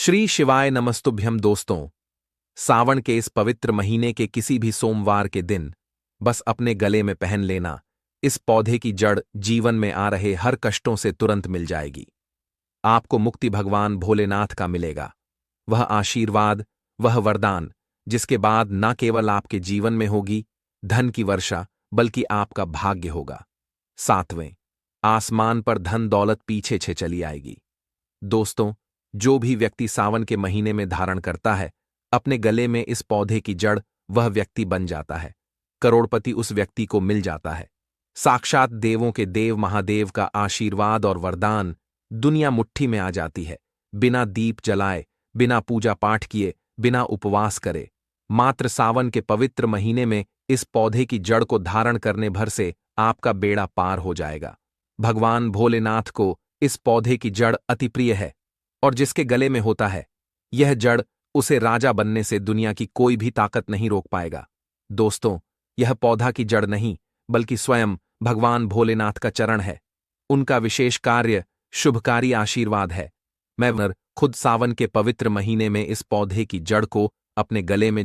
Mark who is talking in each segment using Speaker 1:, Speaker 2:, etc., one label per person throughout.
Speaker 1: श्री शिवाय नमस्तुभ्यम दोस्तों। सावन के इस पवित्र महीने के किसी भी सोमवार के दिन बस अपने गले में पहन लेना, इस पौधे की जड़ जीवन में आ रहे हर कष्टों से तुरंत मिल जाएगी। आपको मुक्ति भगवान भोलेनाथ का मिलेगा, वह आशीर्वाद, वह वरदान जिसके बाद न केवल आपके जीवन में होगी धन की वर्षा, बल्कि आपका भाग्य होगा। सातवें, आसमान पर धन दौलत पीछे छे चली आएगी। दोस्तों, जो भी व्यक्ति सावन के महीने में धारण करता है अपने गले में इस पौधे की जड़, वह व्यक्ति बन जाता है। करोड़पति उस व्यक्ति को मिल जाता है। साक्षात देवों के देव महादेव का आशीर्वाद और वरदान, दुनिया मुट्ठी में आ जाती है। बिना दीप जलाए, बिना पूजा पाठ किए, बिना उपवास करे, मात्र सावन के पवित्र महीने में इस पौधे की जड़ को धारण करने भर से आपका बेड़ा पार हो जाएगा। भगवान भोलेनाथ को इस पौधे की जड़ अति प्रिय है और जिसके गले में होता है यह जड़, उसे राजा बनने से दुनिया की कोई भी ताकत नहीं रोक पाएगा। दोस्तों, यह पौधा की जड़ नहीं बल्कि स्वयं भगवान भोलेनाथ का चरण है। उनका विशेष कार्य शुभकारी आशीर्वाद है। मैं खुद सावन के पवित्र महीने में इस पौधे की जड़ को अपने गले में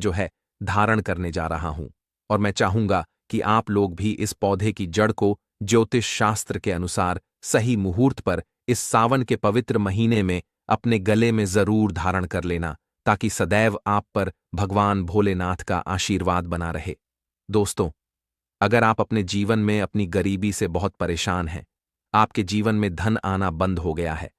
Speaker 1: धारण करने जा रहा हूं और मैं चाहूंगा कि आप लोग भी इस पौधे की जड़ को ज्योतिष शास्त्र के अनुसार सही मुहूर्त पर इस सावन के पवित्र महीने में अपने गले में जरूर धारण कर लेना, ताकि सदैव आप पर भगवान भोलेनाथ का आशीर्वाद बना रहे। दोस्तों, अगर आप अपने जीवन में अपनी गरीबी से बहुत परेशान हैं, आपके जीवन में धन आना बंद हो गया है,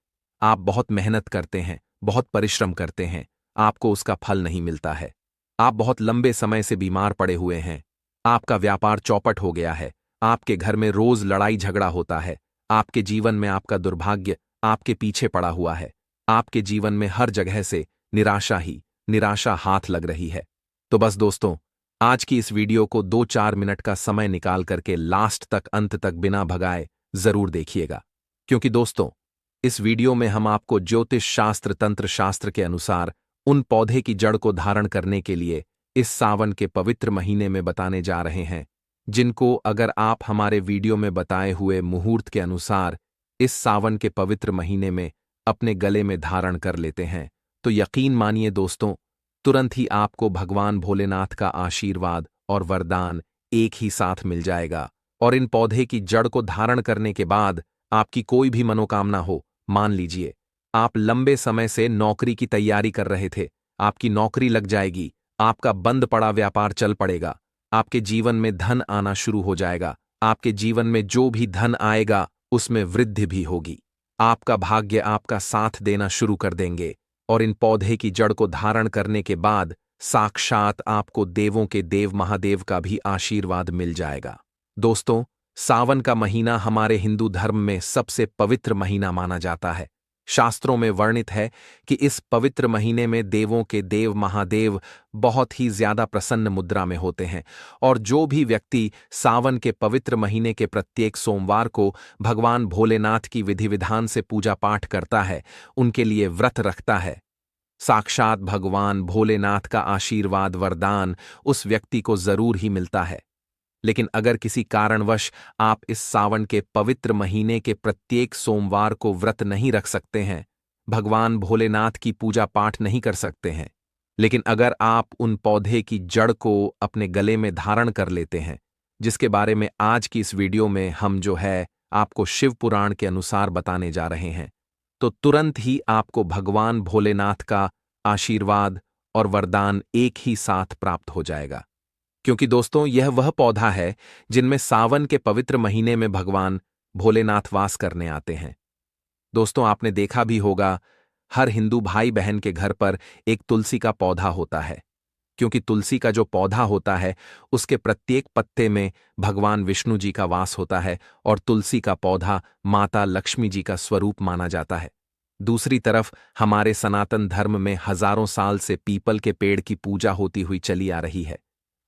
Speaker 1: आप बहुत मेहनत करते हैं, बहुत परिश्रम करते हैं, आपको उसका फल नहीं मिलता है, आप बहुत लंबे समय से बीमार पड़े हुए हैं, आपका व्यापार चौपट हो गया है, आपके घर में रोज लड़ाई झगड़ा होता है, आपके जीवन में आपका दुर्भाग्य आपके पीछे पड़ा हुआ है, आपके जीवन में हर जगह से निराशा ही निराशा हाथ लग रही है, तो बस दोस्तों, आज की इस वीडियो को 2-4 मिनट का समय निकाल करके लास्ट तक, अंत तक बिना भगाए जरूर देखिएगा। क्योंकि दोस्तों, इस वीडियो में हम आपको ज्योतिष शास्त्र, तंत्र शास्त्र के अनुसार उन पौधे की जड़ को धारण करने के लिए इस सावन के पवित्र महीने में बताने जा रहे हैं, जिनको अगर आप हमारे वीडियो में बताए हुए मुहूर्त के अनुसार इस सावन के पवित्र महीने में अपने गले में धारण कर लेते हैं तो यकीन मानिए दोस्तों, तुरंत ही आपको भगवान भोलेनाथ का आशीर्वाद और वरदान एक ही साथ मिल जाएगा। और इन पौधे की जड़ को धारण करने के बाद आपकी कोई भी मनोकामना हो, मान लीजिए आप लंबे समय से नौकरी की तैयारी कर रहे थे, आपकी नौकरी लग जाएगी, आपका बंद पड़ा व्यापार चल पड़ेगा, आपके जीवन में धन आना शुरू हो जाएगा, आपके जीवन में जो भी धन आएगा उसमें वृद्धि भी होगी, आपका भाग्य आपका साथ देना शुरू कर देंगे। और इन पौधे की जड़ को धारण करने के बाद साक्षात आपको देवों के देव महादेव का भी आशीर्वाद मिल जाएगा। दोस्तों, सावन का महीना हमारे हिंदू धर्म में सबसे पवित्र महीना माना जाता है। शास्त्रों में वर्णित है कि इस पवित्र महीने में देवों के देव महादेव बहुत ही ज्यादा प्रसन्न मुद्रा में होते हैं और जो भी व्यक्ति सावन के पवित्र महीने के प्रत्येक सोमवार को भगवान भोलेनाथ की विधि विधान से पूजा पाठ करता है, उनके लिए व्रत रखता है, साक्षात भगवान भोलेनाथ का आशीर्वाद वरदान उस व्यक्ति को जरूर ही मिलता है। लेकिन अगर किसी कारणवश आप इस सावन के पवित्र महीने के प्रत्येक सोमवार को व्रत नहीं रख सकते हैं, भगवान भोलेनाथ की पूजा पाठ नहीं कर सकते हैं, लेकिन अगर आप उन पौधे की जड़ को अपने गले में धारण कर लेते हैं, जिसके बारे में आज की इस वीडियो में हम आपको शिव पुराण के अनुसार बताने जा रहे हैं, तो तुरंत ही आपको भगवान भोलेनाथ का आशीर्वाद और वरदान एक ही साथ प्राप्त हो जाएगा। क्योंकि दोस्तों, यह वह पौधा है जिनमें सावन के पवित्र महीने में भगवान भोलेनाथ वास करने आते हैं। दोस्तों, आपने देखा भी होगा, हर हिंदू भाई बहन के घर पर एक तुलसी का पौधा होता है, क्योंकि तुलसी का जो पौधा होता है उसके प्रत्येक पत्ते में भगवान विष्णु जी का वास होता है और तुलसी का पौधा माता लक्ष्मी जी का स्वरूप माना जाता है। दूसरी तरफ हमारे सनातन धर्म में हजारों साल से पीपल के पेड़ की पूजा होती हुई चली आ रही है,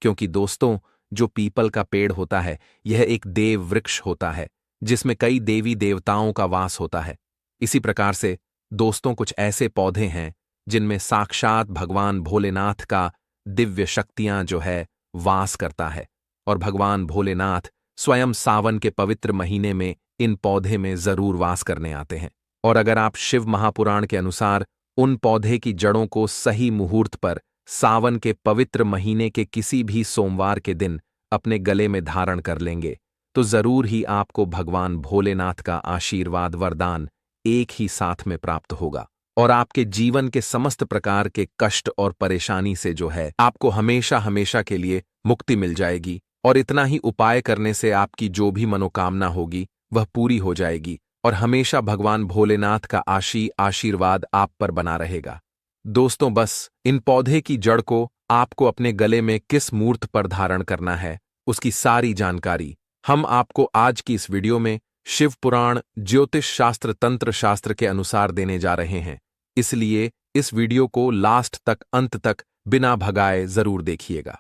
Speaker 1: क्योंकि दोस्तों, जो पीपल का पेड़ होता है यह एक देव वृक्ष होता है जिसमें कई देवी देवताओं का वास होता है। इसी प्रकार से दोस्तों, कुछ ऐसे पौधे हैं जिनमें साक्षात भगवान भोलेनाथ का दिव्य शक्तियां वास करता है और भगवान भोलेनाथ स्वयं सावन के पवित्र महीने में इन पौधे में जरूर वास करने आते हैं। और अगर आप शिव महापुराण के अनुसार उन पौधे की जड़ों को सही मुहूर्त पर सावन के पवित्र महीने के किसी भी सोमवार के दिन अपने गले में धारण कर लेंगे तो जरूर ही आपको भगवान भोलेनाथ का आशीर्वाद वरदान एक ही साथ में प्राप्त होगा और आपके जीवन के समस्त प्रकार के कष्ट और परेशानी से जो है आपको हमेशा हमेशा के लिए मुक्ति मिल जाएगी और इतना ही उपाय करने से आपकी जो भी मनोकामना होगी वह पूरी हो जाएगी और हमेशा भगवान भोलेनाथ का आशीर्वाद आप पर बना रहेगा। दोस्तों, बस इन पौधे की जड़ को आपको अपने गले में किस मुहूर्त पर धारण करना है उसकी सारी जानकारी हम आपको आज की इस वीडियो में शिव पुराण, ज्योतिष शास्त्र, तंत्र शास्त्र के अनुसार देने जा रहे हैं। इसलिए इस वीडियो को लास्ट तक, अंत तक बिना भगाए जरूर देखिएगा।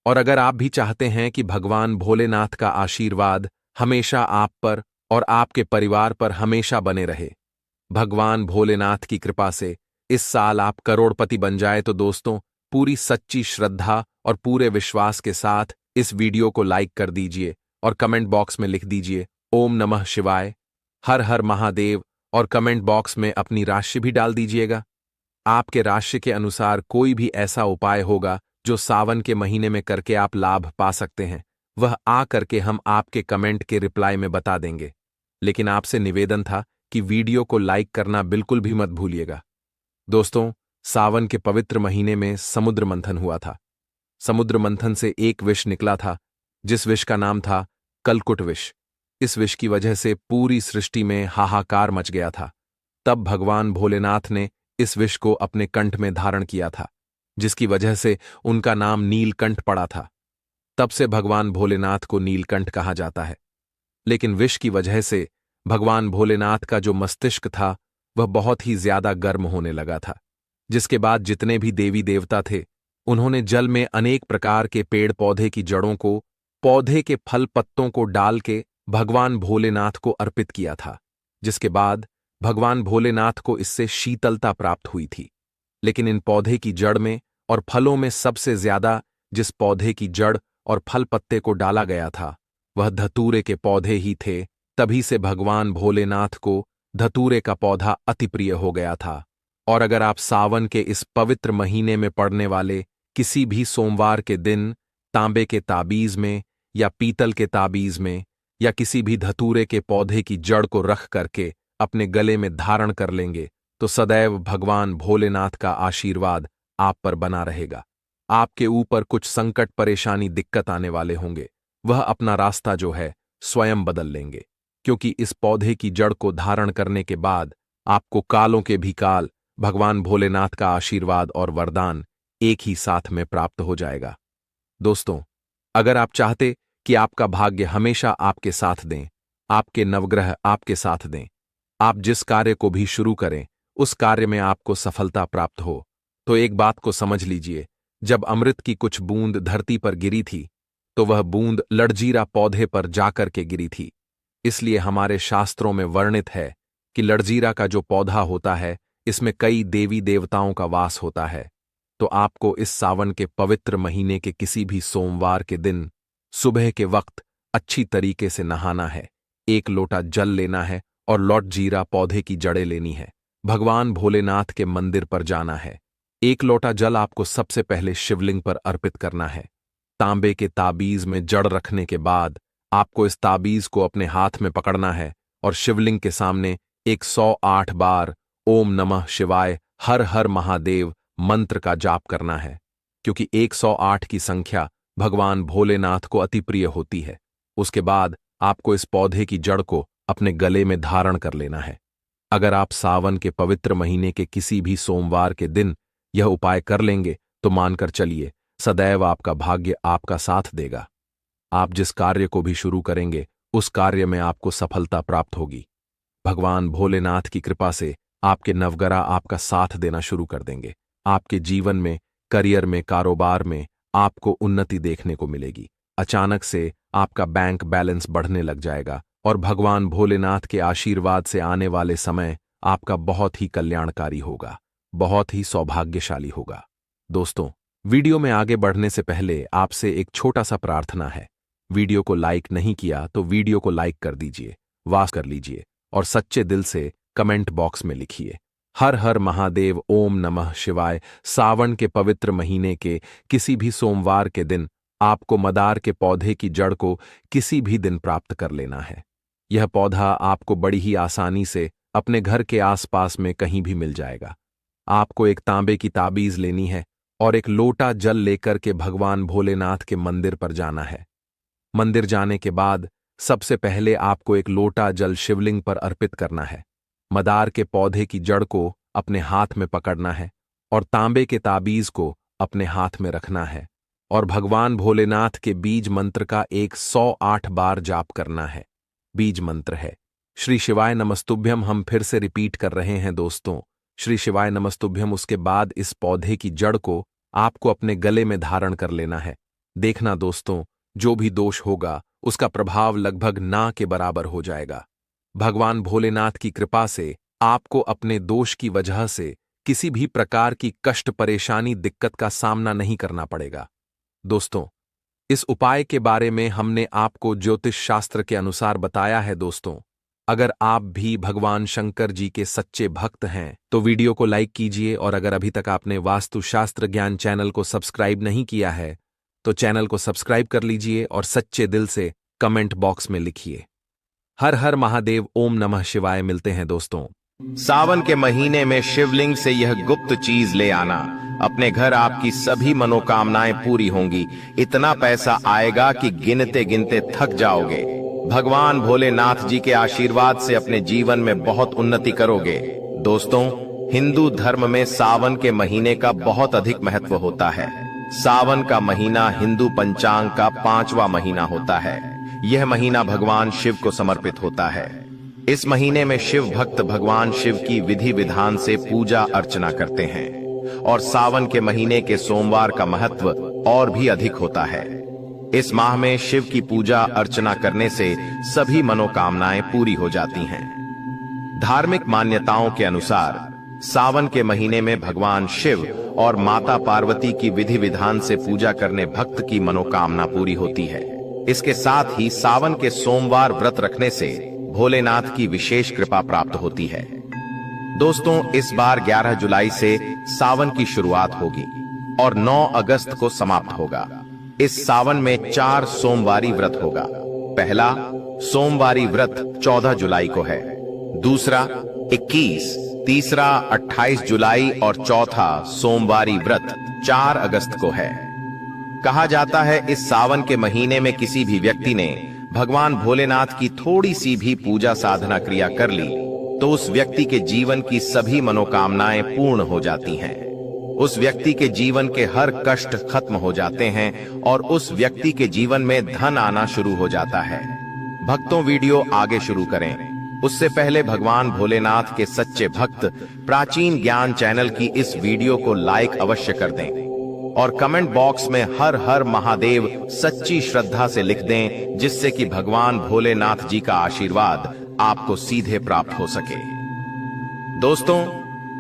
Speaker 1: और अगर आप भी चाहते हैं कि भगवान भोलेनाथ का आशीर्वाद हमेशा आप पर और आपके परिवार पर हमेशा बने रहे, भगवान भोलेनाथ की कृपा से इस साल आप करोड़पति बन जाए तो दोस्तों, पूरी सच्ची श्रद्धा और पूरे विश्वास के साथ इस वीडियो को लाइक कर दीजिए और कमेंट बॉक्स में लिख दीजिए ओम नमः शिवाय, हर हर महादेव और कमेंट बॉक्स में अपनी राशि भी डाल दीजिएगा। आपके राशि के अनुसार कोई भी ऐसा उपाय होगा जो सावन के महीने में करके आप लाभ पा सकते हैं, वह आ करके हम आपके कमेंट के रिप्लाई में बता देंगे। लेकिन आपसे निवेदन था कि वीडियो को लाइक करना बिल्कुल भी मत भूलिएगा। दोस्तों, सावन के पवित्र महीने में समुद्र मंथन हुआ था। समुद्र मंथन से एक विष निकला था जिस विष का नाम था कलकुट विष। इस विष की वजह से पूरी सृष्टि में हाहाकार मच गया था। तब भगवान भोलेनाथ ने इस विष को अपने कंठ में धारण किया था, जिसकी वजह से उनका नाम नीलकंठ पड़ा था। तब से भगवान भोलेनाथ को नीलकंठ कहा जाता है। लेकिन विष की वजह से भगवान भोलेनाथ का जो मस्तिष्क था वह बहुत ही ज्यादा गर्म होने लगा था, जिसके बाद जितने भी देवी देवता थे उन्होंने जल में अनेक प्रकार के पेड़ पौधे की जड़ों को, पौधे के फल पत्तों को डाल के भगवान भोलेनाथ को अर्पित किया था, जिसके बाद भगवान भोलेनाथ को इससे शीतलता प्राप्त हुई थी। लेकिन इन पौधे की जड़ में और फलों में सबसे ज्यादा जिस पौधे की जड़ और फल पत्ते को डाला गया था वह धतूरे के पौधे ही थे। तभी से भगवान भोलेनाथ को धतूरे का पौधा अति प्रिय हो गया था। और अगर आप सावन के इस पवित्र महीने में पड़ने वाले किसी भी सोमवार के दिन तांबे के ताबीज में या पीतल के ताबीज में या किसी भी धतूरे के पौधे की जड़ को रख करके अपने गले में धारण कर लेंगे तो सदैव भगवान भोलेनाथ का आशीर्वाद आप पर बना रहेगा। आपके ऊपर कुछ संकट, परेशानी, दिक्कत आने वाले होंगे, वह अपना रास्ता जो है स्वयं बदल लेंगे, क्योंकि इस पौधे की जड़ को धारण करने के बाद आपको कालों के भी काल भगवान भोलेनाथ का आशीर्वाद और वरदान एक ही साथ में प्राप्त हो जाएगा। दोस्तों, अगर आप चाहते कि आपका भाग्य हमेशा आपके साथ दें, आपके नवग्रह आपके साथ दें, आप जिस कार्य को भी शुरू करें उस कार्य में आपको सफलता प्राप्त हो, तो एक बात को समझ लीजिए, जब अमृत की कुछ बूंद धरती पर गिरी थी तो वह बूंद लड़जीरा पौधे पर जाकर के गिरी थी। इसलिए हमारे शास्त्रों में वर्णित है कि लड़जीरा का जो पौधा होता है इसमें कई देवी देवताओं का वास होता है। तो आपको इस सावन के पवित्र महीने के किसी भी सोमवार के दिन सुबह के वक्त अच्छी तरीके से नहाना है, एक लोटा जल लेना है और लौटजीरा पौधे की जड़ें लेनी है, भगवान भोलेनाथ के मंदिर पर जाना है। एक लोटा जल आपको सबसे पहले शिवलिंग पर अर्पित करना है। तांबे के ताबीज में जड़ रखने के बाद आपको इस ताबीज को अपने हाथ में पकड़ना है और शिवलिंग के सामने 108 बार ओम नमः शिवाय, हर हर महादेव मंत्र का जाप करना है, क्योंकि 108 की संख्या भगवान भोलेनाथ को अति प्रिय होती है। उसके बाद आपको इस पौधे की जड़ को अपने गले में धारण कर लेना है। अगर आप सावन के पवित्र महीने के किसी भी सोमवार के दिन यह उपाय कर लेंगे तो मानकर चलिए सदैव आपका भाग्य आपका साथ देगा। आप जिस कार्य को भी शुरू करेंगे उस कार्य में आपको सफलता प्राप्त होगी। भगवान भोलेनाथ की कृपा से आपके नवग्रह आपका साथ देना शुरू कर देंगे। आपके जीवन में, करियर में, कारोबार में आपको उन्नति देखने को मिलेगी। अचानक से आपका बैंक बैलेंस बढ़ने लग जाएगा और भगवान भोलेनाथ के आशीर्वाद से आने वाले समय आपका बहुत ही कल्याणकारी होगा, बहुत ही सौभाग्यशाली होगा। दोस्तों, वीडियो में आगे बढ़ने से पहले आपसे एक छोटा सा प्रार्थना है। वीडियो को लाइक नहीं किया तो वीडियो को लाइक कर दीजिए, वास कर लीजिए और सच्चे दिल से कमेंट बॉक्स में लिखिए हर हर महादेव। ओम नमः शिवाय। सावन के पवित्र महीने के किसी भी सोमवार के दिन आपको मदार के पौधे की जड़ को किसी भी दिन प्राप्त कर लेना है। यह पौधा आपको बड़ी ही आसानी से अपने घर के आसपास में कहीं भी मिल जाएगा। आपको एक तांबे की ताबीज लेनी है और एक लोटा जल लेकर के भगवान भोलेनाथ के मंदिर पर जाना है। मंदिर जाने के बाद सबसे पहले आपको एक लोटा जल शिवलिंग पर अर्पित करना है। मदार के पौधे की जड़ को अपने हाथ में पकड़ना है और तांबे के ताबीज को अपने हाथ में रखना है और भगवान भोलेनाथ के बीज मंत्र का 108 बार जाप करना है। बीज मंत्र है श्री शिवाय नमस्तुभ्यम। हम फिर से रिपीट कर रहे हैं दोस्तों, श्री शिवाय नमस्तुभ्यम। उसके बाद इस पौधे की जड़ को आपको अपने गले में धारण कर लेना है। देखना दोस्तों, जो भी दोष होगा उसका प्रभाव लगभग ना के बराबर हो जाएगा। भगवान भोलेनाथ की कृपा से आपको अपने दोष की वजह से किसी भी प्रकार की कष्ट, परेशानी, दिक्कत का सामना नहीं करना पड़ेगा। दोस्तों, इस उपाय के बारे में हमने आपको ज्योतिष शास्त्र के अनुसार बताया है। दोस्तों, अगर आप भी भगवान शंकर जी के सच्चे भक्त हैं तो वीडियो को लाइक कीजिए और अगर अभी तक आपने वास्तुशास्त्र ज्ञान चैनल को सब्सक्राइब नहीं किया है तो चैनल को सब्सक्राइब कर लीजिए और सच्चे दिल से कमेंट बॉक्स में लिखिए हर हर महादेव। ओम नमः शिवाय। मिलते हैं दोस्तों।
Speaker 2: सावन के महीने में शिवलिंग से यह गुप्त चीज ले आना। अपने घर आपकी सभी मनोकामनाएं पूरी होंगी। इतना पैसा आएगा कि गिनते गिनते थक जाओगे। भगवान भोलेनाथ जी के आशीर्वाद से अपने जीवन में बहुत उन्नति करोगे। दोस्तों, हिंदू धर्म में सावन के महीने का बहुत अधिक महत्व होता है। सावन का महीना हिंदू पंचांग का 5वां महीना होता है। यह महीना भगवान शिव को समर्पित होता है। इस महीने में शिव भक्त भगवान शिव की विधि विधान से पूजा अर्चना करते हैं और सावन के महीने के सोमवार का महत्व और भी अधिक होता है। इस माह में शिव की पूजा अर्चना करने से सभी मनोकामनाएं पूरी हो जाती हैं। धार्मिक मान्यताओं के अनुसार सावन के महीने में भगवान शिव और माता पार्वती की विधि विधान से पूजा करने भक्त की मनोकामना पूरी होती है। इसके साथ ही सावन के सोमवार व्रत रखने से भोलेनाथ की विशेष कृपा प्राप्त होती है। दोस्तों, इस बार 11 जुलाई से सावन की शुरुआत होगी और 9 अगस्त को समाप्त होगा। इस सावन में 4 सोमवारी व्रत होगा। पहला सोमवारी व्रत 14 जुलाई को है, दूसरा 21, तीसरा 28 जुलाई और चौथा सोमवारी व्रत 4 अगस्त को है। कहा जाता है इस सावन के महीने में किसी भी व्यक्ति ने भगवान भोलेनाथ की थोड़ी सी भी पूजा साधना क्रिया कर ली तो उस व्यक्ति के जीवन की सभी मनोकामनाएं पूर्ण हो जाती हैं। उस व्यक्ति के जीवन के हर कष्ट खत्म हो जाते हैं और उस व्यक्ति के जीवन में धन आना शुरू हो जाता है। भक्तों, वीडियो आगे शुरू करें उससे पहले भगवान भोलेनाथ के सच्चे भक्त प्राचीन ज्ञान चैनल की इस वीडियो को लाइक अवश्य कर दें और कमेंट बॉक्स में हर हर महादेव सच्ची श्रद्धा से लिख दें, जिससे कि भगवान भोलेनाथ जी का आशीर्वाद आपको सीधे प्राप्त हो सके। दोस्तों,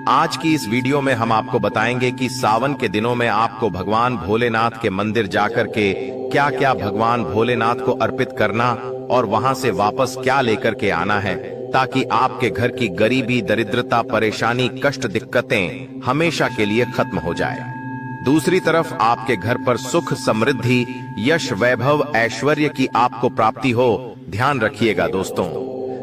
Speaker 2: आज की इस वीडियो में हम आपको बताएंगे कि सावन के दिनों में आपको भगवान भोलेनाथ के मंदिर जाकर के क्या क्या भगवान भोलेनाथ को अर्पित करना और वहां से वापस क्या लेकर के आना है, ताकि आपके घर की गरीबी, दरिद्रता, परेशानी, कष्ट, दिक्कतें हमेशा के लिए खत्म हो जाए। दूसरी तरफ आपके घर पर सुख, समृद्धि, यश, वैभव, ऐश्वर्य की आपको प्राप्ति हो। ध्यान रखिएगा दोस्तों,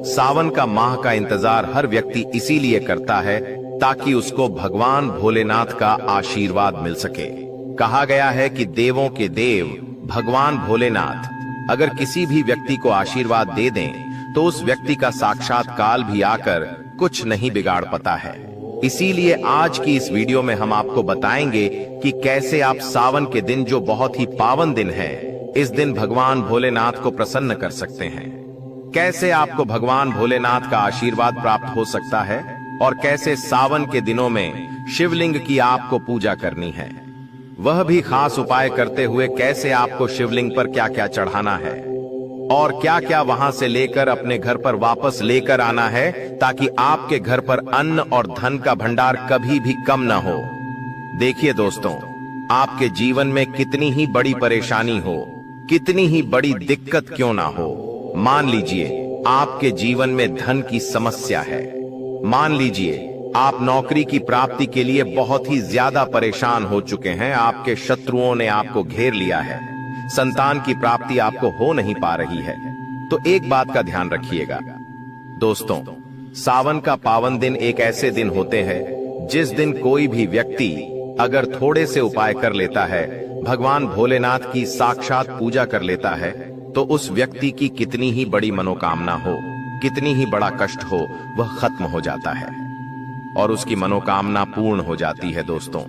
Speaker 2: सावन का माह का इंतजार हर व्यक्ति इसीलिए करता है ताकि उसको भगवान भोलेनाथ का आशीर्वाद मिल सके। कहा गया है कि देवों के देव भगवान भोलेनाथ अगर किसी भी व्यक्ति को आशीर्वाद दे दें तो उस व्यक्ति का साक्षात काल भी आकर कुछ नहीं बिगाड़ पाता है। इसीलिए आज की इस वीडियो में हम आपको बताएंगे कि कैसे आप सावन के दिन, जो बहुत ही पावन दिन है, इस दिन भगवान भोलेनाथ को प्रसन्न कर सकते हैं। कैसे आपको भगवान भोलेनाथ का आशीर्वाद प्राप्त हो सकता है और कैसे सावन के दिनों में शिवलिंग की आपको पूजा करनी है, वह भी खास उपाय करते हुए कैसे आपको शिवलिंग पर क्या क्या चढ़ाना है और क्या क्या वहां से लेकर अपने घर पर वापस लेकर आना है, ताकि आपके घर पर अन्न और धन का भंडार कभी भी कम न हो। देखिए दोस्तों, आपके जीवन में कितनी ही बड़ी परेशानी हो, कितनी ही बड़ी दिक्कत क्यों ना हो, मान लीजिए आपके जीवन में धन की समस्या है, मान लीजिए आप नौकरी की प्राप्ति के लिए बहुत ही ज्यादा परेशान हो चुके हैं, आपके शत्रुओं ने आपको घेर लिया है, संतान की प्राप्ति आपको हो नहीं पा रही है। तो एक बात का ध्यान रखिएगा दोस्तों, सावन का पावन दिन एक ऐसे दिन होते हैं जिस दिन कोई भी व्यक्ति अगर थोड़े से उपाय कर लेता है, भगवान भोलेनाथ की साक्षात पूजा कर लेता है, तो उस व्यक्ति की कितनी ही बड़ी मनोकामना हो, कितनी ही बड़ा कष्ट हो, वह खत्म हो जाता है और उसकी मनोकामना पूर्ण हो जाती है। दोस्तों,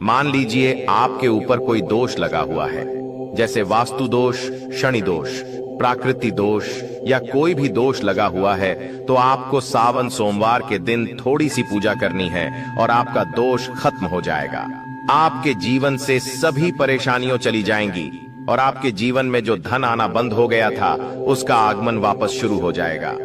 Speaker 2: मान लीजिए आपके ऊपर कोई दोष लगा हुआ है, जैसे वास्तु दोष, शनि दोष, प्राकृतिक दोष या कोई भी दोष लगा हुआ है, तो आपको सावन सोमवार के दिन थोड़ी सी पूजा करनी है और आपका दोष खत्म हो जाएगा। आपके जीवन से सभी परेशानियां चली जाएंगी और आपके जीवन में जो धन आना बंद हो गया था, उसका आगमन वापस शुरू हो जाएगा।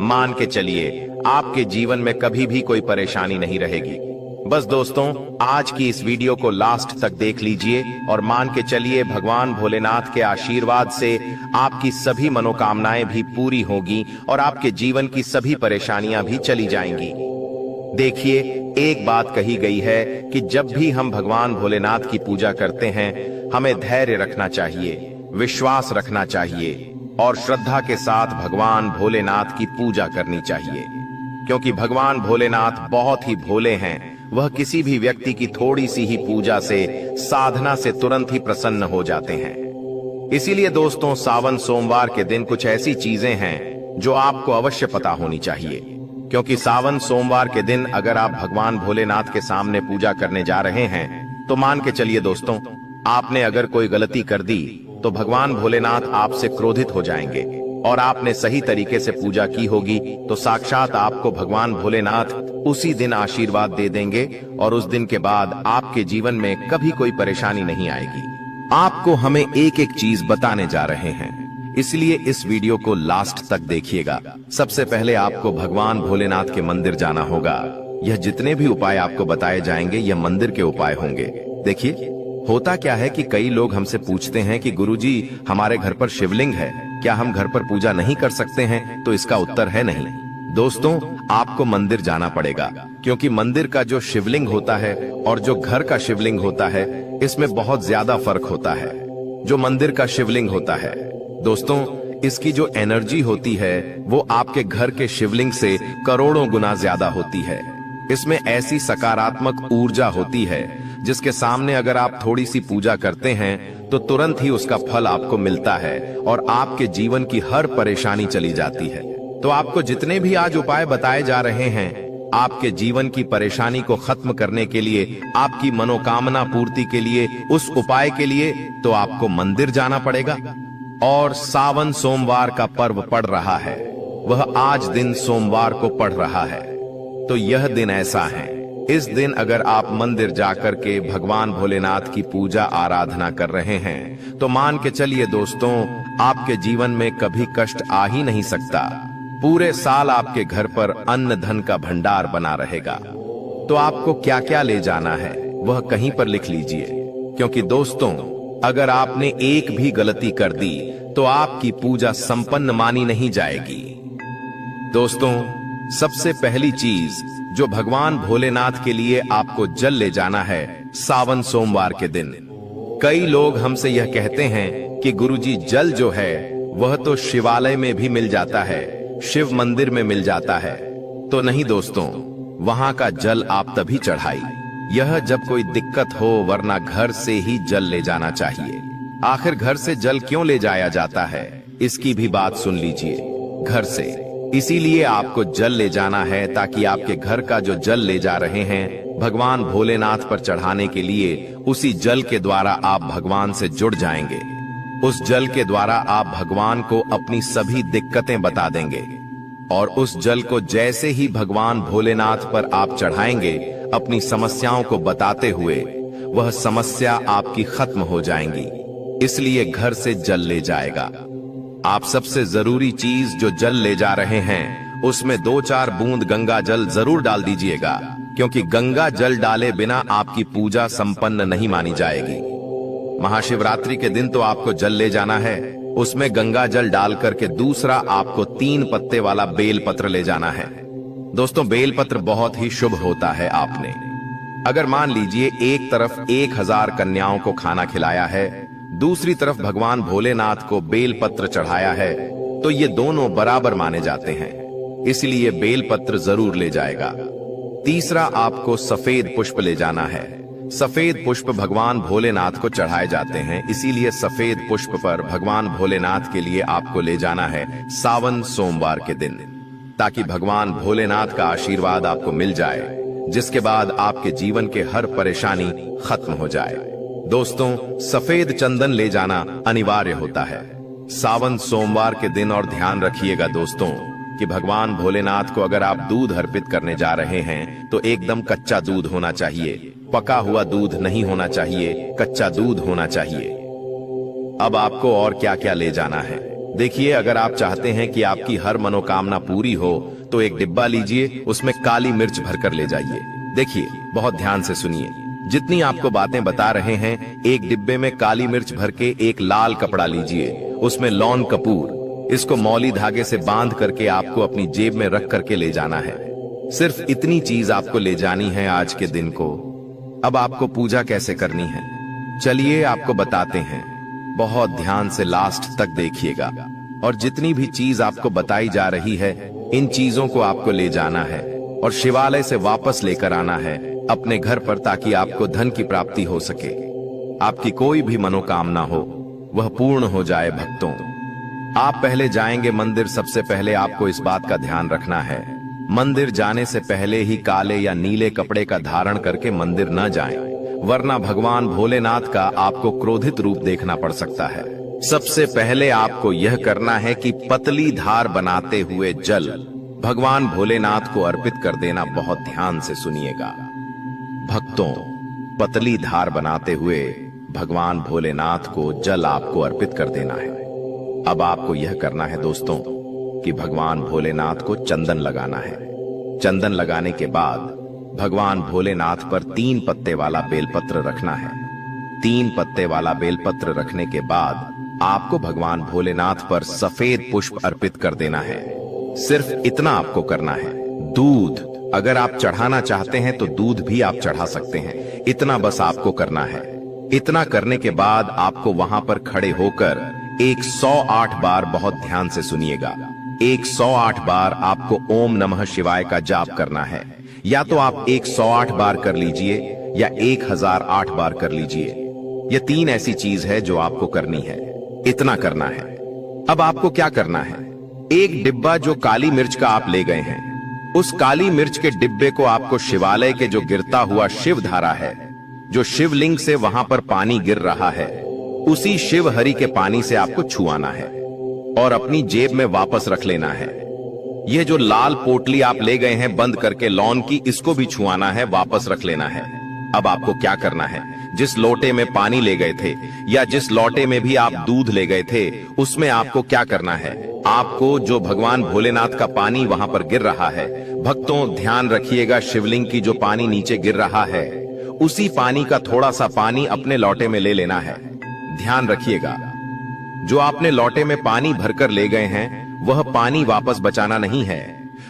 Speaker 2: मान के चलिए आपके जीवन में कभी भी कोई परेशानी नहीं रहेगी। बस दोस्तों, आज की इस वीडियो को लास्ट तक देख लीजिए और मान के चलिए भगवान भोलेनाथ के आशीर्वाद से आपकी सभी मनोकामनाएं भी पूरी होगी और आपके जीवन की सभी परेशानियां भी चली जाएंगी। देखिए, एक बात कही गई है कि जब भी हम भगवान भोलेनाथ की पूजा करते हैं, हमें धैर्य रखना चाहिए, विश्वास रखना चाहिए और श्रद्धा के साथ भगवान भोलेनाथ की पूजा करनी चाहिए, क्योंकि भगवान भोलेनाथ बहुत ही भोले हैं। वह किसी भी व्यक्ति की थोड़ी सी ही पूजा से, साधना से तुरंत ही प्रसन्न हो जाते हैं। इसीलिए दोस्तों, सावन सोमवार के दिन कुछ ऐसी चीजें हैं जो आपको अवश्य पता होनी चाहिए, क्योंकि सावन सोमवार के दिन अगर आप भगवान भोलेनाथ के सामने पूजा करने जा रहे हैं, तो मान के चलिए दोस्तों, आपने अगर कोई गलती कर दी तो भगवान भोलेनाथ आपसे क्रोधित हो जाएंगे और आपने सही तरीके से पूजा की होगी तो साक्षात आपको भगवान भोलेनाथ उसी दिन आशीर्वाद दे देंगे और उस दिन के बाद आपके जीवन में कभी कोई परेशानी नहीं आएगी। आपको हमें एक एक चीज बताने जा रहे हैं, इसलिए इस वीडियो को लास्ट तक देखिएगा। सबसे पहले आपको भगवान भोलेनाथ के मंदिर जाना होगा। यह जितने भी उपाय आपको बताए जाएंगे, यह मंदिर के उपाय होंगे। देखिए, होता क्या है कि कई लोग हमसे पूछते हैं कि गुरुजी, हमारे घर पर शिवलिंग है, क्या हम घर पर पूजा नहीं कर सकते हैं? तो इसका उत्तर है नहीं। दोस्तों, आपको मंदिर जाना पड़ेगा, क्योंकि मंदिर का जो शिवलिंग होता है और जो घर का शिवलिंग होता है, इसमें बहुत ज्यादा फर्क होता है। जो मंदिर का शिवलिंग होता है दोस्तों, इसकी जो एनर्जी होती है वो आपके घर के शिवलिंग से करोड़ों गुना ज्यादा होती है। इसमें ऐसी सकारात्मक ऊर्जा होती है जिसके सामने अगर आप थोड़ी सी पूजा करते हैं तो तुरंत ही उसका फल आपको मिलता है और आपके जीवन की हर परेशानी चली जाती है। तो आपको जितने भी आज उपाय बताए जा रहे हैं, आपके जीवन की परेशानी को खत्म करने के लिए, आपकी मनोकामना पूर्ति के लिए, उस उपाय के लिए तो आपको मंदिर जाना पड़ेगा। और सावन सोमवार का पर्व पड़ रहा है, वह आज दिन सोमवार को पड़ रहा है, तो यह दिन ऐसा है, इस दिन अगर आप मंदिर जाकर के भगवान भोलेनाथ की पूजा आराधना कर रहे हैं, तो मान के चलिए दोस्तों, आपके जीवन में कभी कष्ट आ ही नहीं सकता। पूरे साल आपके घर पर अन्न धन का भंडार बना रहेगा। तो आपको क्या क्या ले जाना है वह कहीं पर लिख लीजिए, क्योंकि दोस्तों, अगर आपने एक भी गलती कर दी तो आपकी पूजा संपन्न मानी नहीं जाएगी। दोस्तों, सबसे पहली चीज जो भगवान भोलेनाथ के लिए आपको जल ले जाना है सावन सोमवार के दिन। कई लोग हमसे यह कहते हैं कि गुरुजी, जल जो है वह तो शिवालय में भी मिल जाता है, शिव मंदिर में मिल जाता है। तो नहीं दोस्तों, वहां का जल आप तभी चढ़ाई यह जब कोई दिक्कत हो, वरना घर से ही जल ले जाना चाहिए। आखिर घर से जल क्यों ले जाया जाता है, इसकी भी बात सुन लीजिए। घर से इसीलिए आपको जल ले जाना है ताकि आपके घर का जो जल ले जा रहे हैं भगवान भोलेनाथ पर चढ़ाने के लिए, उसी जल के द्वारा आप भगवान से जुड़ जाएंगे। उस जल के द्वारा आप भगवान को अपनी सभी दिक्कतें बता देंगे और उस जल को जैसे ही भगवान भोलेनाथ पर आप चढ़ाएंगे, अपनी समस्याओं को बताते हुए, वह समस्या आपकी खत्म हो जाएंगी। इसलिए घर से जल ले जाएगा। आप सबसे जरूरी चीज जो जल ले जा रहे हैं, उसमें 2-4 बूंद गंगा जल जरूर डाल दीजिएगा, क्योंकि गंगा जल डाले बिना आपकी पूजा संपन्न नहीं मानी जाएगी। महाशिवरात्रि के दिन तो आपको जल ले जाना है, उसमें गंगा जल डाल करके दूसरा आपको 3 पत्ते वाला बेल पत्र ले जाना है। दोस्तों बेलपत्र बहुत ही शुभ होता है। आपने अगर मान लीजिए एक तरफ 1000 कन्याओं को खाना खिलाया है, दूसरी तरफ भगवान भोलेनाथ को बेलपत्र चढ़ाया है, तो ये दोनों बराबर माने जाते हैं, इसलिए बेलपत्र जरूर ले जाएगा। तीसरा, आपको सफेद पुष्प ले जाना है। सफेद पुष्प भगवान भोलेनाथ को चढ़ाए जाते हैं, इसीलिए सफेद पुष्प पर भगवान भोलेनाथ के लिए आपको ले जाना है सावन सोमवार के दिन, ताकि भगवान भोलेनाथ का आशीर्वाद आपको मिल जाए, जिसके बाद आपके जीवन के हर परेशानी खत्म हो जाए। दोस्तों, सफेद चंदन ले जाना अनिवार्य होता है सावन सोमवार के दिन। और ध्यान रखिएगा दोस्तों कि भगवान भोलेनाथ को अगर आप दूध अर्पित करने जा रहे हैं तो एकदम कच्चा दूध होना चाहिए, पका हुआ दूध नहीं होना चाहिए, कच्चा दूध होना चाहिए। अब आपको और क्या क्या ले जाना है देखिए। अगर आप चाहते हैं कि आपकी हर मनोकामना पूरी हो तो एक डिब्बा लीजिए, उसमें काली मिर्च भरकर ले जाइए। देखिए, बहुत ध्यान से सुनिए, जितनी आपको बातें बता रहे हैं, एक डिब्बे में काली मिर्च भर के एक लाल कपड़ा लीजिए, उसमें लौन कपूर, इसको मौली धागे से बांध करके आपको अपनी जेब में रख करके ले जाना है। सिर्फ इतनी चीज आपको ले जानी है आज के दिन को। अब आपको पूजा कैसे करनी है, चलिए आपको बताते हैं। बहुत ध्यान से लास्ट तक देखिएगा, और जितनी भी चीज आपको बताई जा रही है, इन चीजों को आपको ले जाना है और शिवालय से वापस लेकर आना है अपने घर पर, ताकि आपको धन की प्राप्ति हो सके, आपकी कोई भी मनोकामना हो वह पूर्ण हो जाए। भक्तों, आप पहले जाएंगे मंदिर, सबसे पहले आपको इस बात का ध्यान रखना है, मंदिर जाने से पहले ही काले या नीले कपड़े का धारण करके मंदिर न जाएं, वरना भगवान भोलेनाथ का आपको क्रोधित रूप देखना पड़ सकता है। सबसे पहले आपको यह करना है कि पतली धार बनाते हुए जल भगवान भोलेनाथ को अर्पित कर देना। बहुत ध्यान से सुनिएगा भक्तों, पतली धार बनाते हुए भगवान भोलेनाथ को जल आपको अर्पित कर देना है। अब आपको यह करना है दोस्तों कि भगवान भोलेनाथ को चंदन लगाना है। चंदन लगाने के बाद भगवान भोलेनाथ पर 3 पत्ते वाला बेलपत्र रखना है। 3 पत्ते वाला बेलपत्र रखने के बाद आपको भगवान भोलेनाथ पर सफेद पुष्प अर्पित कर देना है। सिर्फ इतना आपको करना है। दूध अगर आप चढ़ाना चाहते हैं तो दूध भी आप चढ़ा सकते हैं, इतना बस आपको करना है। इतना करने के बाद आपको वहां पर खड़े होकर 108 बार, बहुत ध्यान से सुनिएगा, 108 बार आपको ओम नमः शिवाय का जाप करना है। या तो आप 108 बार कर लीजिए या 1008 बार कर लीजिए। ये 3 ऐसी चीज है जो आपको करनी है, इतना करना है। अब आपको क्या करना है, एक डिब्बा जो काली मिर्च का आप ले गए हैं, उस काली मिर्च के डिब्बे को आपको शिवालय के जो गिरता हुआ शिव धारा है, जो शिवलिंग से वहां पर पानी गिर रहा है, उसी शिव हरि के पानी से आपको छुआना है और अपनी जेब में वापस रख लेना है। यह जो लाल पोटली आप ले गए हैं बंद करके लॉन की, इसको भी छुआना है, वापस रख लेना है। अब आपको क्या करना है, जिस लोटे में पानी ले गए थे या जिस लोटे में भी आप दूध ले गए थे, उसमें आपको क्या करना है, आपको जो भगवान भोलेनाथ का पानी वहां पर गिर रहा है, भक्तों ध्यान रखिएगा, शिवलिंग की जो पानी नीचे गिर रहा है, उसी पानी का थोड़ा सा पानी अपने लोटे में ले लेना है। ध्यान रखिएगा, जो आपने लोटे में पानी भरकर ले गए हैं वह पानी वापस बचाना नहीं है,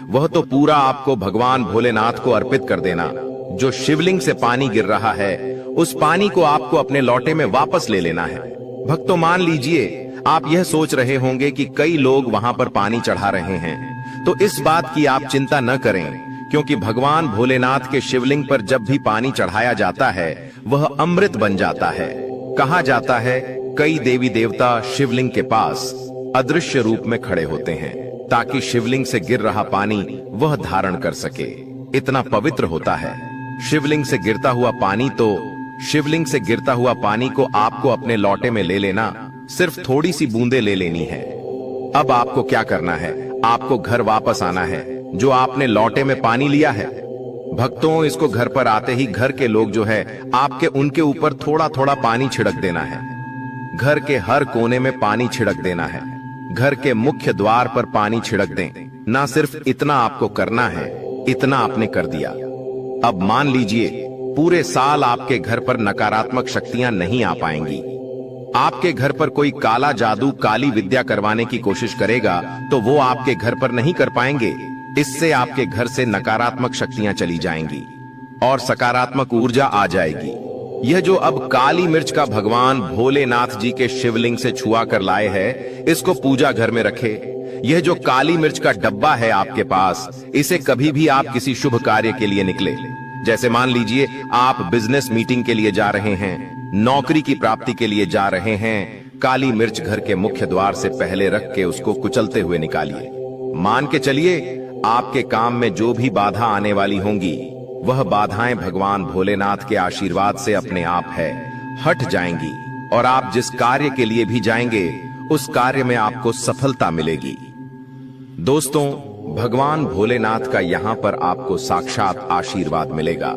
Speaker 2: वह तो पूरा आपको भगवान भोलेनाथ को अर्पित कर देना। जो शिवलिंग से पानी गिर रहा है उस पानी को आपको अपने लोटे में वापस ले लेना है। भक्तों मान लीजिए आप यह सोच रहे होंगे कि कई लोग वहां पर पानी चढ़ा रहे हैं, तो इस बात की आप चिंता न करें, क्योंकि भगवान भोलेनाथ के शिवलिंग पर जब भी पानी चढ़ाया जाता है वह अमृत बन जाता है। कहा जाता है कई देवी देवता शिवलिंग के पास अदृश्य रूप में खड़े होते हैं ताकि शिवलिंग से गिर रहा पानी वह धारण कर सके। इतना पवित्र होता है शिवलिंग से गिरता हुआ पानी। तो शिवलिंग से गिरता हुआ पानी को आपको अपने लोटे में ले लेना, सिर्फ थोड़ी सी बूंदे ले लेनी है। अब आपको क्या करना है, आपको घर वापस आना है जो आपने लोटे में पानी लिया है। भक्तों इसको घर पर आते ही घर के लोग जो है आपके उनके ऊपर थोड़ा थोड़ा पानी छिड़क देना है। घर के हर कोने में पानी छिड़क देना है, घर के मुख्य द्वार पर पानी छिड़क दें। ना सिर्फ इतना आपको करना है, इतना आपने कर दिया। अब मान लीजिए पूरे साल आपके घर पर नकारात्मक शक्तियां नहीं आ पाएंगी। आपके घर पर कोई काला जादू, काली विद्या करवाने की कोशिश करेगा तो वो आपके घर पर नहीं कर पाएंगे, इससे आपके घर से नकारात्मक शक्तियां चली जाएंगी और सकारात्मक ऊर्जा आ जाएगी। यह जो अब काली मिर्च का भगवान भोलेनाथ जी के शिवलिंग से छुआ कर लाए हैं, इसको पूजा घर में रखे। यह जो काली मिर्च का डब्बा है आपके पास, इसे कभी भी आप किसी शुभ कार्य के लिए निकले, जैसे मान लीजिए आप बिजनेस मीटिंग के लिए जा रहे हैं, नौकरी की प्राप्ति के लिए जा रहे हैं, काली मिर्च घर के मुख्य द्वार से पहले रख के उसको कुचलते हुए निकालिए। मान के चलिए आपके काम में जो भी बाधा आने वाली होंगी, वह बाधाएं भगवान भोलेनाथ के आशीर्वाद से अपने आप है हट जाएंगी और आप जिस कार्य के लिए भी जाएंगे उस कार्य में आपको सफलता मिलेगी। दोस्तों, भगवान भोलेनाथ का यहां पर आपको साक्षात आशीर्वाद मिलेगा।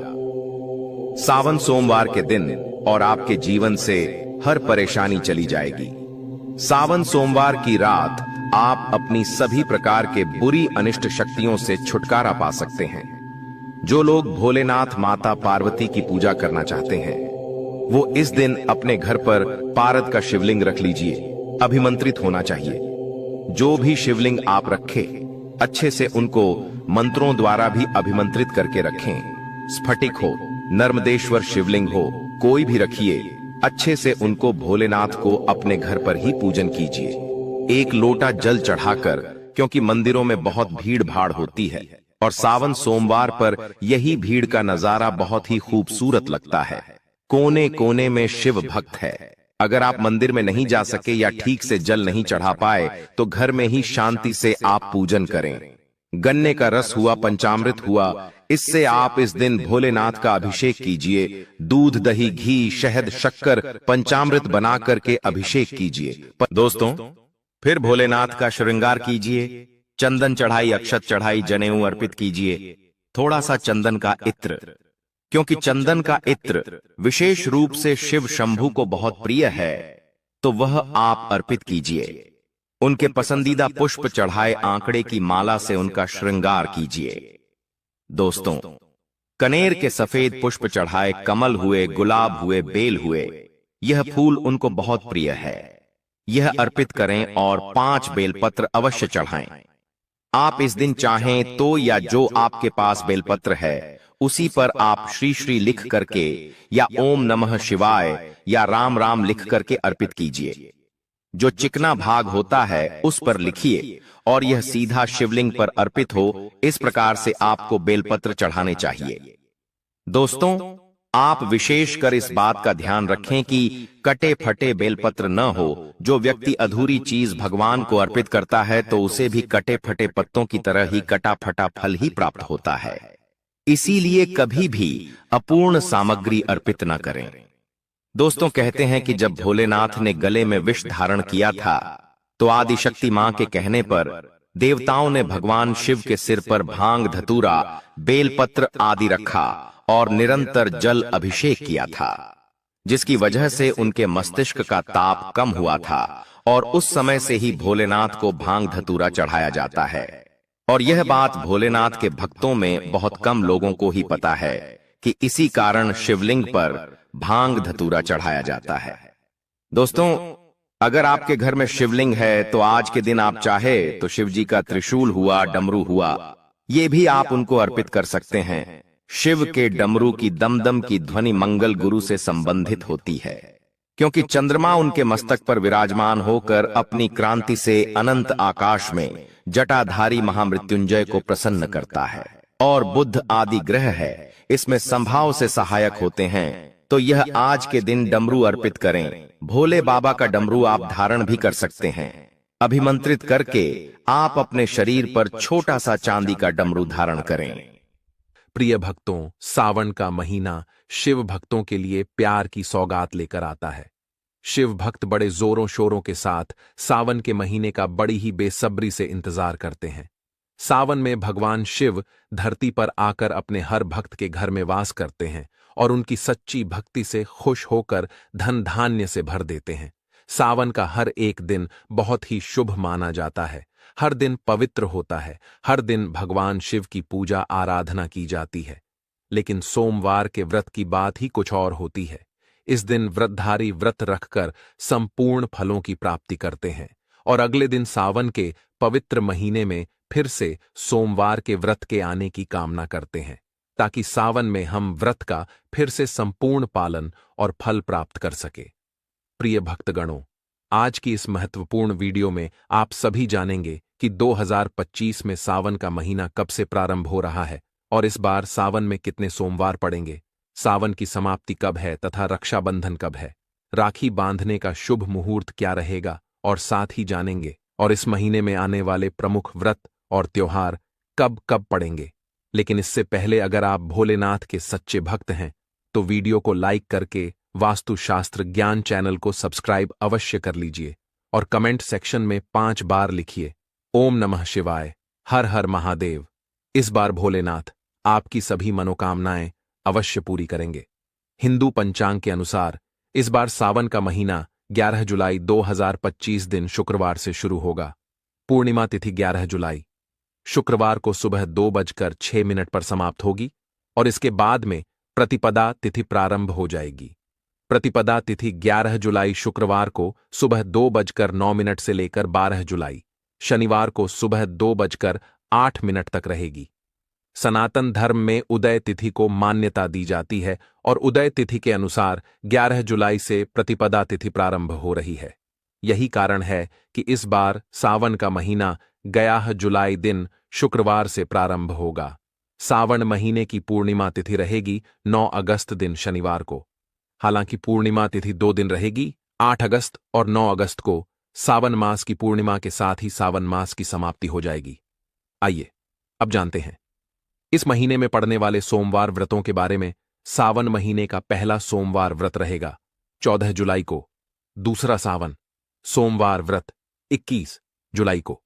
Speaker 2: सावन सोमवार के दिन और आपके जीवन से हर परेशानी चली जाएगी। सावन सोमवार की रात आप अपनी सभी प्रकार के बुरी अनिष्ट शक्तियों से छुटकारा पा सकते हैं। जो लोग भोलेनाथ माता पार्वती की पूजा करना चाहते हैं, वो इस दिन अपने घर पर पारद का शिवलिंग रख लीजिए। अभिमंत्रित होना चाहिए। जो भी शिवलिंग आप रखें, अच्छे से उनको मंत्रों द्वारा भी अभिमंत्रित करके रखें। स्फटिक हो, नर्मदेश्वर शिवलिंग हो, कोई भी रखिए, अच्छे से उनको भोलेनाथ को अपने घर पर ही पूजन कीजिए। एक लोटा जल चढ़ाकर, क्योंकि मंदिरों में बहुत भीड़ भाड़ होती है और सावन सोमवार पर यही भीड़ का नजारा बहुत ही खूबसूरत लगता है। कोने कोने में शिव भक्त है। अगर आप मंदिर में नहीं जा सके या ठीक से जल नहीं चढ़ा पाए तो घर में ही शांति से आप पूजन करें। गन्ने का रस हुआ, पंचामृत हुआ, इससे आप इस दिन भोलेनाथ का अभिषेक कीजिए। दूध, दही, घी, शहद, शक्कर, पंचामृत बना करके अभिषेक कीजिए। दोस्तों, फिर भोलेनाथ का श्रृंगार कीजिए। चंदन चढ़ाई, अक्षत चढ़ाई, जनेऊ अर्पित कीजिए। थोड़ा सा चंदन का इत्र, क्योंकि चंदन का इत्र विशेष रूप से शिव शंभु को बहुत प्रिय है, तो वह आप अर्पित कीजिए। उनके पसंदीदा पुष्प चढ़ाए आंकड़े की माला से उनका श्रृंगार कीजिए। दोस्तों, कनेर के सफेद पुष्प चढ़ाए, कमल हुए, गुलाब हुए, बेल हुए, यह फूल उनको बहुत प्रिय है। यह अर्पित करें और 5 बेलपत्र अवश्य चढ़ाएं। आप इस दिन चाहें तो या जो आपके पास बेलपत्र है उसी पर आप श्री श्री लिख करके या ओम नमः शिवाय या राम राम लिख करके अर्पित कीजिए। जो चिकना भाग होता है उस पर लिखिए और यह सीधा शिवलिंग पर अर्पित हो, इस प्रकार से आपको बेलपत्र चढ़ाने चाहिए। दोस्तों, आप विशेषकर इस बात का ध्यान रखें कि कटे फटे बेलपत्र न हो। जो व्यक्ति अधूरी चीज भगवान को अर्पित करता है तो उसे भी कटे फटे पत्तों की तरह ही कटा फटा फल ही प्राप्त होता है। इसीलिए कभी भी अपूर्ण सामग्री अर्पित न करें। दोस्तों, कहते हैं कि जब भोलेनाथ ने गले में विष धारण किया था तो आदि शक्ति मां के कहने पर देवताओं ने भगवान शिव के सिर पर भांग, धतूरा, बेलपत्र आदि रखा और निरंतर जल अभिषेक किया था, जिसकी वजह से उनके मस्तिष्क का ताप कम हुआ था और उस समय से ही भोलेनाथ को भांग धतूरा चढ़ाया जाता है। और यह बात भोलेनाथ के भक्तों में बहुत कम लोगों को ही पता है कि इसी कारण शिवलिंग पर भांग धतूरा चढ़ाया जाता है। दोस्तों, अगर आपके घर में शिवलिंग है तो आज के दिन आप चाहे तो शिव जी का त्रिशूल हुआ, डमरू हुआ, ये भी आप उनको अर्पित कर सकते हैं। शिव के डमरू की दमदम की ध्वनि मंगल गुरु से संबंधित होती है, क्योंकि चंद्रमा उनके मस्तक पर विराजमान होकर अपनी क्रांति से अनंत आकाश में जटाधारी महामृत्युंजय को प्रसन्न करता है। और बुध आदि ग्रह है, इसमें संभाव से सहायक होते हैं। तो यह आज के दिन डमरू अर्पित करें। भोले बाबा का डमरू आप धारण भी कर सकते हैं। अभिमंत्रित करके आप अपने शरीर पर छोटा सा चांदी का डमरू धारण करें।
Speaker 1: प्रिय भक्तों, सावन का महीना शिव भक्तों के लिए प्यार की सौगात लेकर आता है। शिव भक्त बड़े जोरों शोरों के साथ सावन के महीने का बड़ी ही बेसब्री से इंतजार करते हैं। सावन में भगवान शिव धरती पर आकर अपने हर भक्त के घर में वास करते हैं और उनकी सच्ची भक्ति से खुश होकर धन धान्य से भर देते हैं। सावन का हर एक दिन बहुत ही शुभ माना जाता है। हर दिन पवित्र होता है। हर दिन भगवान शिव की पूजा आराधना की जाती है। लेकिन सोमवार के व्रत की बात ही कुछ और होती है। इस दिन व्रतधारी व्रत रखकर संपूर्ण फलों की प्राप्ति करते हैं और अगले दिन सावन के पवित्र महीने में फिर से सोमवार के व्रत के आने की कामना करते हैं, ताकि सावन में हम व्रत का फिर से संपूर्ण पालन और फल प्राप्त कर सके। प्रिय भक्तगणों, आज की इस महत्वपूर्ण वीडियो में आप सभी जानेंगे कि 2025 में सावन का महीना कब से प्रारंभ हो रहा है और इस बार सावन में कितने सोमवार पड़ेंगे, सावन की समाप्ति कब है तथा रक्षाबंधन कब है, राखी बांधने का शुभ मुहूर्त क्या रहेगा और साथ ही जानेंगे और इस महीने में आने वाले प्रमुख व्रत और त्योहार कब कब पड़ेंगे। लेकिन इससे पहले अगर आप भोलेनाथ के सच्चे भक्त हैं तो वीडियो को लाइक करके वास्तुशास्त्र ज्ञान चैनल को सब्सक्राइब अवश्य कर लीजिए और कमेंट सेक्शन में 5 बार लिखिए ओम नमः शिवाय, हर हर महादेव। इस बार भोलेनाथ आपकी सभी मनोकामनाएं अवश्य पूरी करेंगे। हिंदू पंचांग के अनुसार इस बार सावन का महीना 11 जुलाई 2025 दिन शुक्रवार से शुरू होगा। पूर्णिमा तिथि 11 जुलाई शुक्रवार को सुबह 2:06 पर समाप्त होगी और इसके बाद में प्रतिपदा तिथि प्रारंभ हो जाएगी। प्रतिपदा तिथि 11 जुलाई शुक्रवार को सुबह 2:09 से लेकर 12 जुलाई शनिवार को सुबह 2:08 तक रहेगी। सनातन धर्म में उदय तिथि को मान्यता दी जाती है और उदय तिथि के अनुसार 11 जुलाई से प्रतिपदा तिथि प्रारंभ हो रही है। यही कारण है कि इस बार सावन का महीना 11 जुलाई दिन शुक्रवार से प्रारंभ होगा। सावन महीने की पूर्णिमा तिथि रहेगी 9 अगस्त दिन शनिवार को। हालांकि पूर्णिमा तिथि 2 दिन रहेगी, 8 अगस्त और 9 अगस्त को सावन मास की पूर्णिमा के साथ ही सावन मास की समाप्ति हो जाएगी। आइए अब जानते हैं इस महीने में पड़ने वाले सोमवार व्रतों के बारे में। सावन महीने का पहला सोमवार व्रत रहेगा 14 जुलाई को, दूसरा सावन सोमवार व्रत 21 जुलाई को,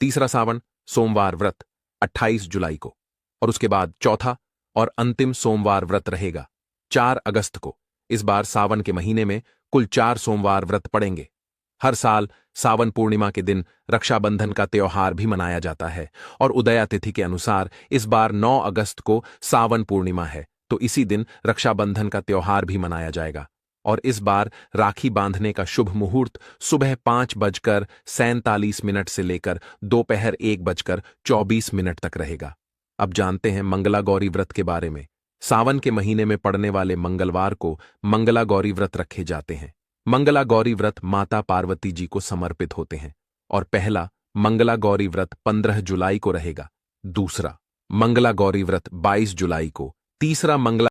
Speaker 1: तीसरा सावन सोमवार व्रत 28 जुलाई को और उसके बाद चौथा और अंतिम सोमवार व्रत रहेगा 4 अगस्त को। इस बार सावन के महीने में कुल 4 सोमवार व्रत पड़ेंगे। हर साल सावन पूर्णिमा के दिन रक्षाबंधन का त्योहार भी मनाया जाता है और उदया तिथि के अनुसार इस बार 9 अगस्त को सावन पूर्णिमा है, तो इसी दिन रक्षाबंधन का त्योहार भी मनाया जाएगा। और इस बार राखी बांधने का शुभ मुहूर्त सुबह 5:47 से लेकर दोपहर 1:24 तक रहेगा। अब जानते हैं मंगला गौरी व्रत के बारे में। सावन के महीने में पड़ने वाले मंगलवार को मंगला गौरी व्रत रखे जाते हैं। मंगला गौरी व्रत माता पार्वती जी को समर्पित होते हैं और पहला मंगला गौरी व्रत 15 जुलाई को रहेगा, दूसरा मंगला गौरी व्रत 22 जुलाई को, तीसरा मंगला